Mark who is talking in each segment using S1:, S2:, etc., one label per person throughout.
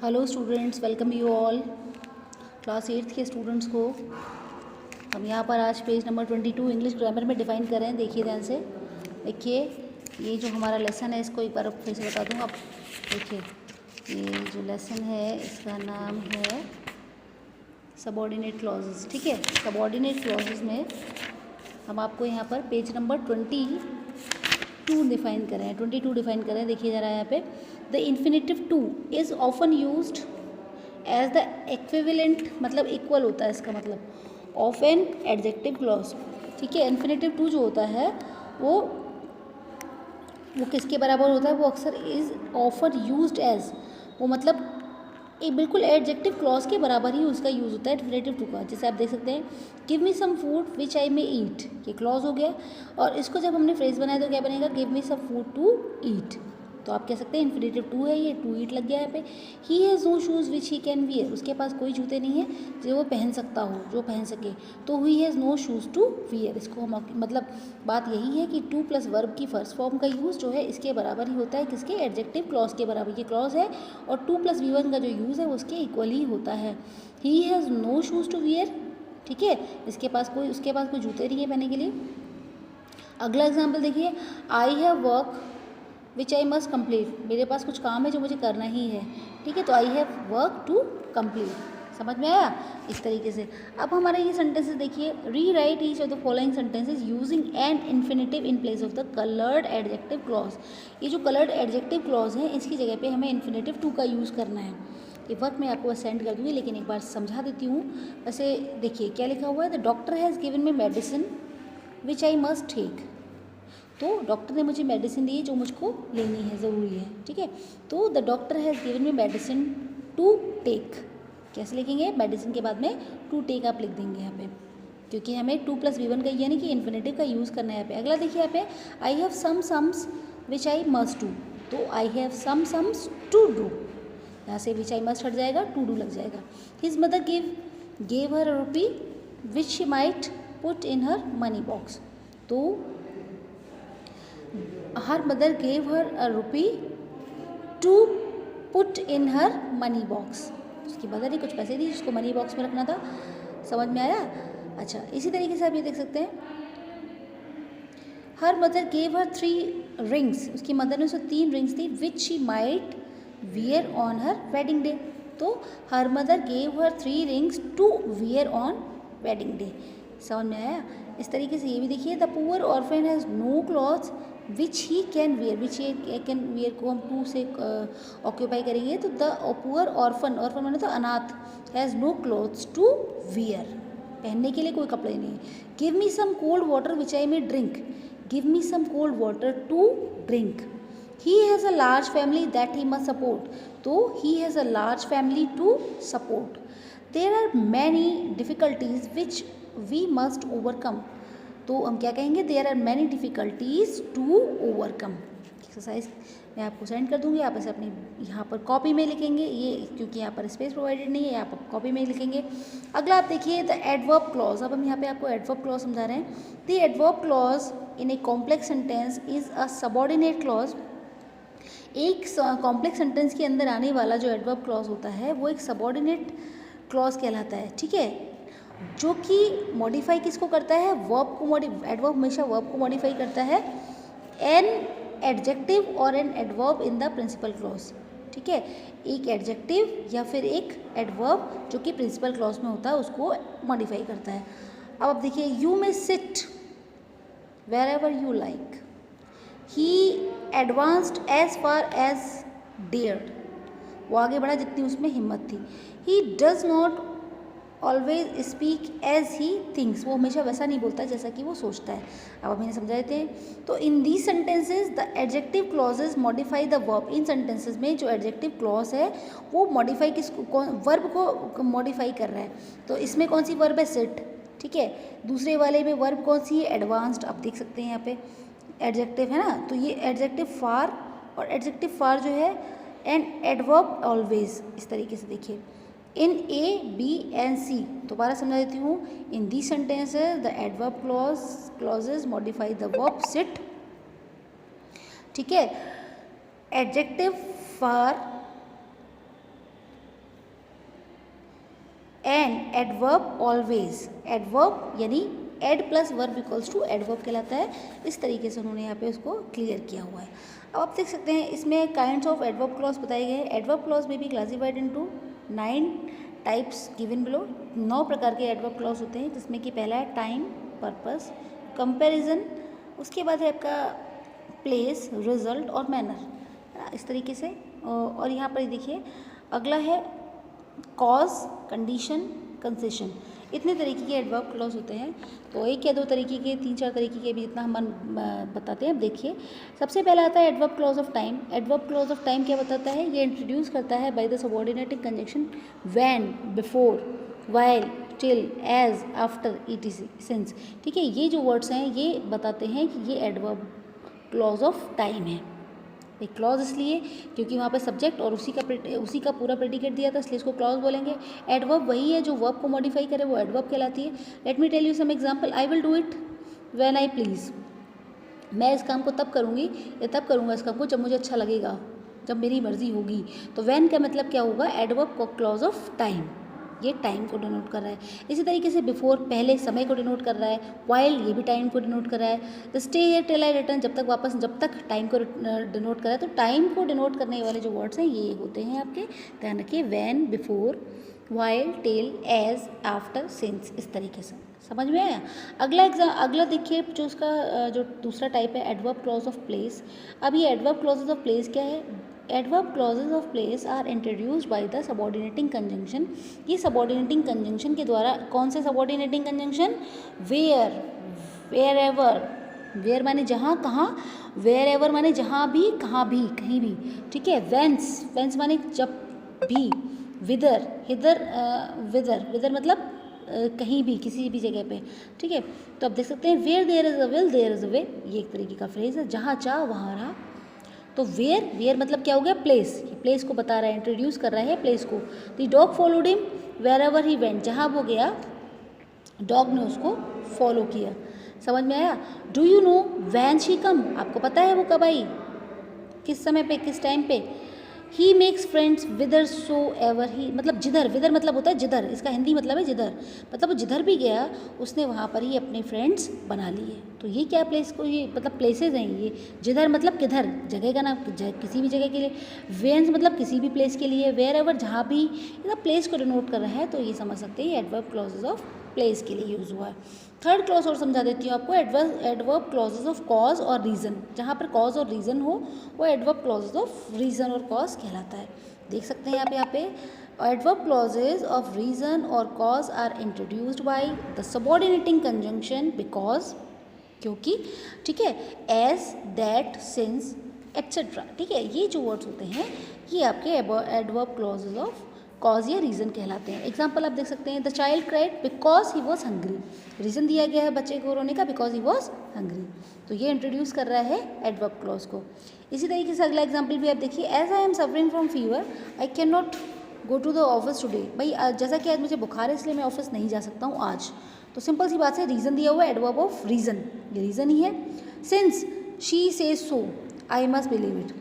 S1: Hello students, welcome you all. Class 8th के students को हम यहाँ पर आज पेज नंबर 22 इंग्लिश ग्रामर में डिफ़ाइन कर रहे हैं। देखिए ध्यान से, देखिए ये जो हमारा लेसन है इसको एक बार फिर से बता दूँ। आप देखिए, ये जो लेसन है इसका नाम है सबऑर्डिनेट क्लॉजेस। ठीक है, सबऑर्डिनेट क्लॉजेस में हम आपको यहाँ पर पेज नंबर 22 डिफाइन कर रहे हैं। 22 डिफाइन कर रहे हैं। देखिए ज़रा यहाँ पे, the infinitive to is often used as the equivalent, मतलब इक्वल होता है इसका मतलब, ऑफ एन एडजेक्टिव क्लॉज। ठीक है, इन्फिनेटिव टू जो होता है वो किसके बराबर होता है? वो अक्सर इज़ ऑफन यूज्ड एज, वो मतलब एक बिल्कुल एडजेक्टिव क्लॉज के बराबर ही उसका यूज़ होता है इन्फिनेटिव टू का। जैसे आप देख सकते हैं, give me some food which I मे ईट, ये क्लॉज हो गया। और इसको जब हमने फ्रेज बनाया तो क्या बनेगा? Give me some food to eat. तो आप कह सकते हैं इन्फिनेटिव टू है, ये टू ईट लग गया यहाँ पे। He has no shoes which he can wear, उसके पास कोई जूते नहीं है जो वो पहन सकता हो, जो पहन सके। तो he has no shoes to wear, इसको हम मतलब बात यही है कि टू प्लस वर्ब की फर्स्ट फॉर्म का यूज़ जो है इसके बराबर ही होता है, किसके? एडजेक्टिव क्लॉज के बराबर। ये क्लॉज है और टू प्लस वी1 का जो यूज़ है वो उसके इक्वल ही होता है। He has no shoes to wear, ठीक है, उसके पास कोई जूते नहीं है पहनने के लिए। अगला एग्जाम्पल देखिए, आई have work which I must complete, मेरे पास कुछ काम है जो मुझे करना ही है। ठीक है, तो I have work to complete. समझ में आया? इस तरीके से अब हमारा ये सेंटेंसेस देखिए, rewrite each of the following sentences using an infinitive in place of the coloured adjective clause. ये जो कलर्ड एडजेक्टिव क्लॉज है इसकी जगह पे हमें इन्फिनेटिव टू का यूज़ करना है। ये वर्क मैं आपको सेंड कर दूँगी, लेकिन एक बार समझा देती हूँ। वैसे देखिए क्या लिखा हुआ है, the doctor has given me medicine which I must take. तो डॉक्टर ने मुझे मेडिसिन दी जो मुझको लेनी है, ज़रूरी है। ठीक है, तो the doctor has given me medicine to take. कैसे लिखेंगे? मेडिसिन के बाद में टू टेक आप लिख देंगे यहाँ पे, क्योंकि हमें टू प्लस वी1 का यानी कि इन्फिनेटिव का यूज़ करना है यहाँ पे। अगला देखिए यहाँ पे, I have some sums which I must do. तो I have some sums to do, यहाँ से विच आई मस्ट हट जाएगा, टू डू लग जाएगा। His mother gave her rupee which she might put in her money box. तो her mother gave her a rupee to put in her money box. उसकी mother ने कुछ पैसे दिए जिसको मनी बॉक्स में रखना था। समझ में आया? अच्छा, इसी तरीके से आप ये देख सकते हैं, her mother gave her 3 rings, उसकी मदर ने उसको 3 रिंग्स दी which she might wear on her wedding day. तो her mother gave her 3 rings to wear on wedding day. समझ में आया? इस तरीके से ये भी देखिए, the poor orphan has no clothes which he can wear, which he can wear को हम टू से ऑक्यूपाई करेंगे। तो द पुअर ऑर्फन, ऑर्फन माने तो अनाथ, has no clothes to wear, पहनने के लिए कोई कपड़े नहीं। Give me some cold water which I may drink, give me some cold water to drink. He has a large family that he must support. तो he has a large family to support. There are many difficulties which we must overcome. तो हम क्या कहेंगे? There are many difficulties to overcome. Exercise मैं आपको send कर दूंगी, आप इसे अपनी यहाँ पर कॉपी में लिखेंगे, ये क्योंकि यहाँ पर स्पेस प्रोवाइडेड नहीं है, आप कॉपी में लिखेंगे। अगला आप देखिए, द एडवर्ब क्लॉज। अब हम यहाँ पे आपको एडवर्ब क्लॉज समझा रहे हैं। The adverb clause in a complex sentence is a subordinate clause. एक कॉम्प्लेक्स सेंटेंस के अंदर आने वाला जो एडवर्ब क्लॉज होता है वो एक सबऑर्डिनेट क्लॉज कहलाता है। ठीक है, जो कि मॉडिफाई किसको करता है? वर्ब को एडवर्ब हमेशा वर्ब को मॉडिफाई करता है, एन एडजेक्टिव और an adverb in the principal clause. ठीक है, एक एडजेक्टिव या फिर एक एडवर्ब जो कि प्रिंसिपल क्लॉज में होता है उसको मॉडिफाई करता है। अब आप देखिए, you may sit wherever you like, he advanced as far as dared, वो आगे बढ़ा जितनी उसमें हिम्मत थी। He does not always speak as he thinks, वो हमेशा वैसा नहीं बोलता जैसा कि वो सोचता है। अब मैंने समझाए थे। तो in these sentences the adjective clauses modify the verb. In sentences में जो एडजेक्टिव क्लॉज है वो मॉडिफाई वर्ब को मॉडिफाई कर रहा है। तो इसमें कौन सी वर्ब है? सिट। ठीक है, दूसरे वाले में वर्ब कौन सी है? एडवांस्ड। आप देख सकते हैं यहाँ पे एडजेक्टिव है ना, तो ये एडजेक्टिव फार, और एडजेक्टिव फार जो है एंड एडवर्ब ऑलवेज। इस तरीके से देखिए, इन ए बी एंड सी। दोबारा समझा देती हूँ, in the sentences the adverb clauses modify the verb sit. ठीक है, adjective far and adverb always, adverb यानी ad plus verb equals to adverb कहलाता है। इस तरीके से उन्होंने यहाँ पे उसको क्लियर किया हुआ है। अब आप देख सकते हैं इसमें काइंड्स ऑफ एडवर्ब क्लॉज बताए गए हैं। एडवर्ब क्लॉज में भी classified into 9 types given below. 9 प्रकार के एडवर्ब क्लॉज होते हैं, जिसमें कि पहला है टाइम, पर्पस, कंपैरिजन, उसके बाद है आपका प्लेस, रिजल्ट और मैनर, इस तरीके से। और यहाँ पर देखिए अगला है कॉज, कंडीशन, कंसेशन। इतने तरीके के एडवर्ब क्लॉज होते हैं। तो एक या दो तरीके के, 3-4 तरीके के भी जितना हम बताते हैं। अब देखिए सबसे पहला आता है adverb clause of time. Adverb clause of time क्या बताता है? ये इंट्रोड्यूस करता है by the subordinating conjunction when, before, while, till, as, after, ETC, since. ठीक है, ये जो वर्ड्स हैं ये बताते हैं कि ये एडवर्ब क्लॉज ऑफ टाइम है। एक क्लॉज इसलिए क्योंकि वहाँ पे सब्जेक्ट और उसी का पूरा प्रेडिकेट दिया था, इसलिए इसको क्लॉज बोलेंगे। एडवर्ब वही है जो वर्ब को मॉडिफाई करे, वो एडवर्ब कहलाती है। Let me tell you some example. I will do it when I please. मैं इस काम को तब करूँगी या तब करूँगा इस काम को जब मुझे अच्छा लगेगा, जब मेरी मर्जी होगी। तो व्हेन का मतलब क्या होगा? एडवर्ब क्लॉज ऑफ टाइम, ये टाइम को डिनोट कर रहा है। इसी तरीके से बिफोर पहले समय को डिनोट कर रहा है। व्हाइल ये भी टाइम को डिनोट कर रहा है। The stay here till I return जब तक टाइम को डिनोट कर रहा है। तो टाइम को डिनोट करने वाले जो वर्ड्स हैं ये होते हैं आपके, ध्यान रखिए, when, before, while, till, as, after, since, इस तरीके से। समझ में आया? अगला देखिए जो उसका जो दूसरा टाइप है एडवर्ब क्लॉज ऑफ प्लेस। अब ये एडवर्ब क्लॉजेज ऑफ प्लेस क्या है? Adverb clauses of place are introduced by the subordinating conjunction. ये सबऑर्डिनेटिंग कंजंक्शन के द्वारा, कौन से subordinating conjunction? Where, wherever, where माने जहाँ कहाँ, वेयर एवर माने जहाँ भी कहाँ भी कहीं भी। ठीक है, वेंस, वेंस माने जब भी, विदर, हिदर, विदर मतलब कहीं भी किसी भी जगह पे। ठीक है, तो आप देख सकते हैं where there is a will there is a way, ये एक तरीके का फ्रेज है, जहाँ चाह वहाँ रहा। तो वेयर मतलब क्या हो गया? प्लेस, प्लेस को बता रहा है, इंट्रोड्यूस कर रहा है प्लेस को। The dog followed him wherever he went, जहाँ वो गया डॉग ने उसको फॉलो किया। समझ में आया? Do you know when she come, आपको पता है वो कब आई, किस समय पे, किस टाइम पे। He makes friends whither so ever he, मतलब जिधर, विदर मतलब होता है जिधर, इसका हिंदी मतलब है जिधर, मतलब वो जिधर भी गया उसने वहाँ पर ही अपने फ्रेंड्स बना लिए। तो ये क्या प्लेस को, ये मतलब प्लेसेस हैं ये। जिधर मतलब किधर, जगह का नाम, किसी भी जगह के लिए। वेन्स मतलब किसी भी प्लेस के लिए। वेयर एवर जहाँ भी, ये प्लेस को डिनोट कर रहा है। तो ये समझ सकते हैं एडवर्ब क्लॉजेज ऑफ प्लेस के लिए यूज़ हुआ है। थर्ड क्लॉज और समझा देती हूँ आपको, एडवर्ब क्लॉजेज ऑफ कॉज और रीज़न। जहाँ पर कॉज और रीज़न हो वो एडवर्ब क्लॉजेज ऑफ रीज़न और कॉज कहलाता है। देख सकते हैं यहाँ पे एडवर्ब क्लॉजेज ऑफ रीज़न और cause are introduced by the subordinating conjunction because, क्योंकि, ठीक है, एज, दैट, सिंस, एट्सेट्रा। ठीक है, ये जो वर्ड्स होते हैं ये आपके एडवर्ब क्लॉजेज ऑफ कॉज या रीज़न कहलाते हैं। एग्जाम्पल आप देख सकते हैं, the child cried because he was hungry. Reason दिया गया है बच्चे को रोने का, बिकॉज ही वॉज हंग्री। तो ये इंट्रोड्यूस कर रहा है एडवर्ब क्लॉज को। इसी तरीके से अगला एग्जाम्पल भी आप देखिए, as I am suffering from fever I can not go to the office today. भाई जैसा कि आज मुझे बुखार है इसलिए मैं ऑफिस नहीं जा सकता हूँ आज। तो सिंपल सी बात है, रीज़न दिया हुआ है, एडवर्ब ऑफ रीज़न, ये रीज़न ही है। Since she says so I must believe it.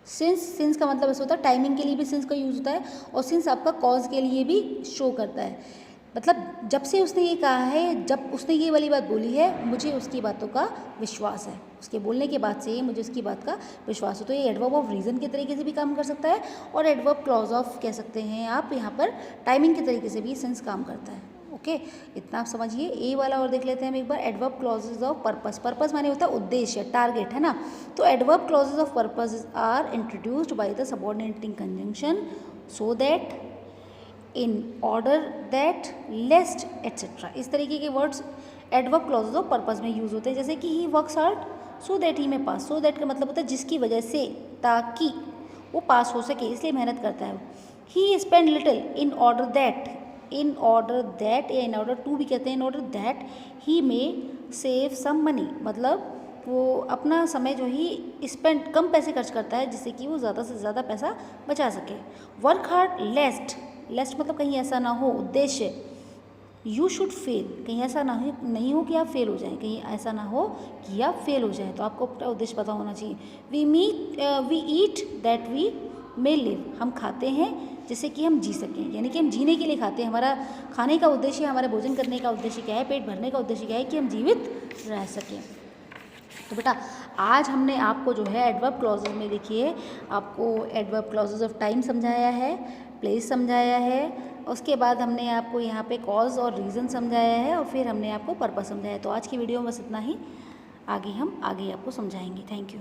S1: Since का मतलब ऐसा होता है, टाइमिंग के लिए भी सिंस का यूज़ होता है, और सिंस आपका कॉज के लिए भी शो करता है। मतलब जब से उसने ये कहा है, जब उसने ये वाली बात बोली है, मुझे उसकी बातों का विश्वास है। उसके बोलने के बाद से मुझे उसकी बात का विश्वास है। तो ये एडवर्ब ऑफ रीज़न के तरीके से भी काम कर सकता है, और एडवर्ब क्लॉज ऑफ कह सकते हैं आप यहाँ पर टाइमिंग के तरीके से भी सिंस काम करता है। ओके, इतना आप समझिए। ए वाला और देख लेते हैं हम एक बार, adverb clauses of purpose. Purpose माने होता है उद्देश्य, टारगेट, है ना। तो adverb clauses of purpose are introduced by the subordinating conjunction so that, in order that, lest, etcetera. इस तरीके के words adverb clauses of purpose में यूज होते हैं। जैसे कि he works hard so that he may pass. So that का मतलब होता है जिसकी वजह से, ताकि वो पास हो सके, इसलिए मेहनत करता है। He spend little in order that, in order that या इन ऑर्डर टू भी कहते हैं, इन ऑर्डर दैट ही में सेव सम मनी, मतलब वो अपना समय जो ही स्पेंड, कम पैसे खर्च करता है जिससे कि वो ज़्यादा से ज़्यादा पैसा बचा सके। वर्क हार्ड लेस्ट, लेस्ट मतलब कहीं ऐसा ना हो, उद्देश्य। यू शुड फेल, कहीं ऐसा नहीं हो कि आप फेल हो जाएं, कहीं ऐसा ना हो कि आप फेल हो जाएं, तो आपको अपना उद्देश्य पता होना चाहिए। We eat that we may live, हम खाते हैं जिससे कि हम जी सकें, यानी कि हम जीने के लिए खाते हैं। हमारा खाने का उद्देश्य, हमारा भोजन करने का उद्देश्य क्या है, पेट भरने का उद्देश्य क्या है कि हम जीवित रह सकें। तो बेटा आज हमने आपको जो है एडवर्ब क्लॉजेज में देखिए आपको एडवर्ब क्लॉजेज ऑफ टाइम समझाया है, प्लेस समझाया है, उसके बाद हमने आपको यहाँ पे कॉज और रीज़न समझाया है, और फिर हमने आपको पर्पस समझाया है। तो आज की वीडियो में बस इतना ही, आगे हम आपको समझाएंगे। Thank you.